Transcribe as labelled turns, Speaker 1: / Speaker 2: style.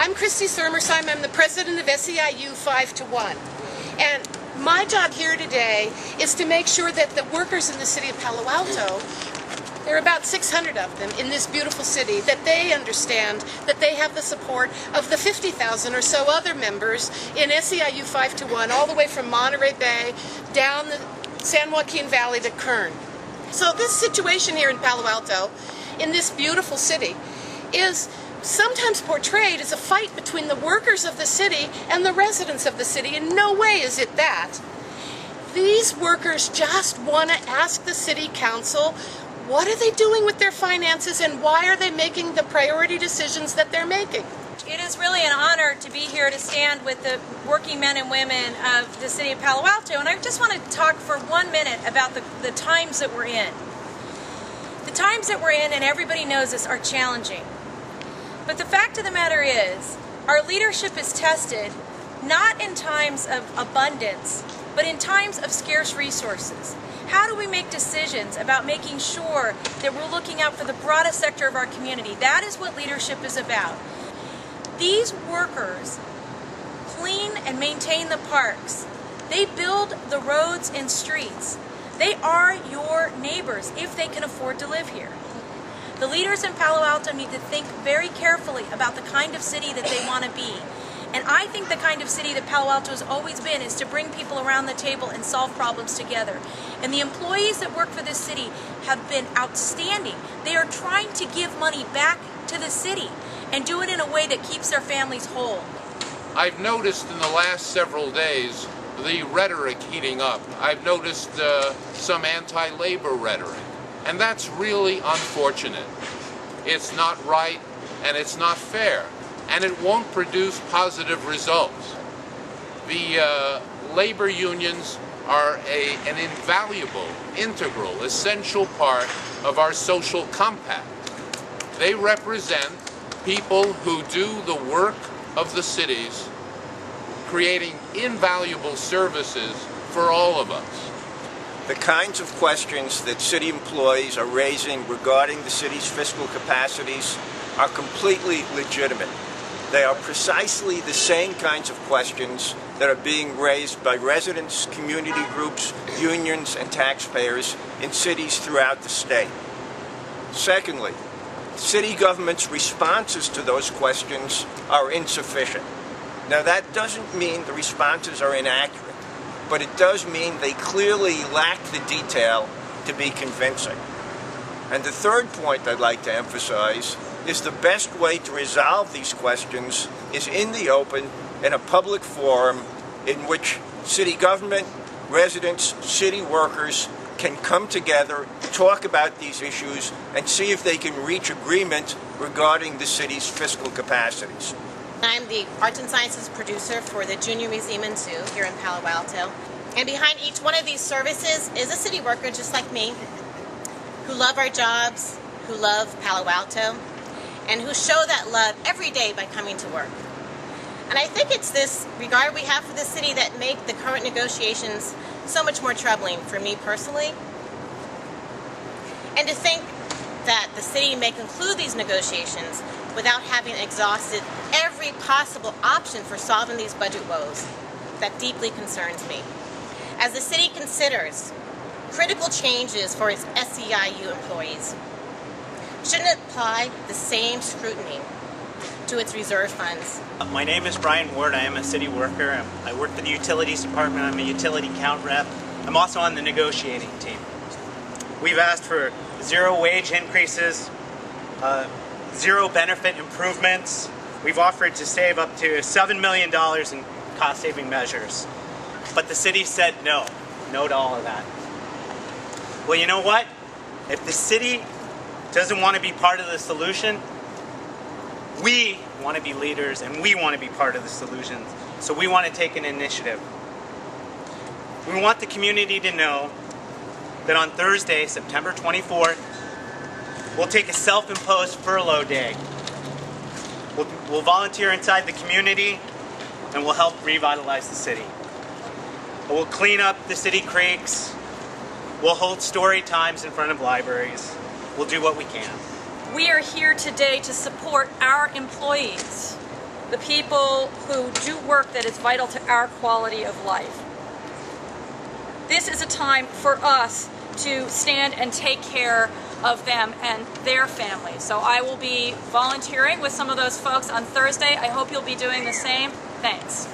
Speaker 1: I'm Christy Sermersheim. I'm the president of SEIU 5 to 1. And my job here today is to make sure that the workers in the city of Palo Alto, there are about 600 of them in this beautiful city, that they understand that they have the support of the 50,000 or so other members in SEIU 5 to 1, all the way from Monterey Bay down the San Joaquin Valley to Kern. So this situation here in Palo Alto, in this beautiful city, is sometimes portrayed as a fight between the workers of the city and the residents of the city. In no way is it that. These workers just want to ask the city council, what are they doing with their finances and why are they making the priority decisions that they're making?
Speaker 2: It is really an honor to be here to stand with the working men and women of the city of Palo Alto, and I just want to talk for 1 minute about the times that we're in. The times that we're in, and everybody knows this, are challenging. But the fact of the matter is, our leadership is tested not in times of abundance, but in times of scarce resources. How do we make decisions about making sure that we're looking out for the broadest sector of our community? That is what leadership is about. These workers clean and maintain the parks. They build the roads and streets. They are your neighbors if they can afford to live here. The leaders in Palo Alto need to think very carefully about the kind of city that they want to be. And I think the kind of city that Palo Alto has always been is to bring people around the table and solve problems together. And the employees that work for this city have been outstanding. They are trying to give money back to the city and do it in a way that keeps their families whole.
Speaker 3: I've noticed in the last several days the rhetoric heating up. I've noticed some anti-labor rhetoric. And that's really unfortunate. It's not right and it's not fair. And it won't produce positive results. The labor unions are an invaluable, integral, essential part of our social compact. They represent people who do the work of the cities, creating invaluable services for all of us.
Speaker 4: The kinds of questions that city employees are raising regarding the city's fiscal capacities are completely legitimate. They are precisely the same kinds of questions that are being raised by residents, community groups, unions, and taxpayers in cities throughout the state. Secondly, city government's responses to those questions are insufficient. Now, that doesn't mean the responses are inaccurate, but it does mean they clearly lack the detail to be convincing. And the third point I'd like to emphasize is the best way to resolve these questions is in the open, in a public forum in which city government, residents, city workers can come together, talk about these issues, and see if they can reach agreement regarding the city's fiscal capacities.
Speaker 5: I'm the Arts and Sciences producer for the Junior Museum and Zoo here in Palo Alto. And behind each one of these services is a city worker just like me, who love our jobs, who love Palo Alto, and who show that love every day by coming to work. And I think it's this regard we have for the city that make the current negotiations so much more troubling for me personally. And to think that the city may conclude these negotiations without having exhausted every possible option for solving these budget woes, that deeply concerns me. As the city considers critical changes for its SEIU employees, shouldn't it apply the same scrutiny to its reserve funds?
Speaker 6: My name is Brian Ward. I am a city worker. I work for the utilities department. I'm a utility count rep. I'm also on the negotiating team. We've asked for 0 wage increases, 0 benefit improvements. We've offered to save up to $7 million in cost-saving measures. But the city said no to all of that. Well, you know what? If the city doesn't want to be part of the solution, we want to be leaders and we want to be part of the solution. So we want to take an initiative. We want the community to know that on Thursday, September 24th, we'll take a self-imposed furlough day. We'll volunteer inside the community and we'll help revitalize the city. We'll clean up the city creeks. We'll hold story times in front of libraries. We'll do what we can.
Speaker 2: We are here today to support our employees the people who do work that is vital to our quality of life. This is a time for us to stand and take care of them and their families. So I will be volunteering with some of those folks on Thursday. I hope you'll be doing the same. Thanks.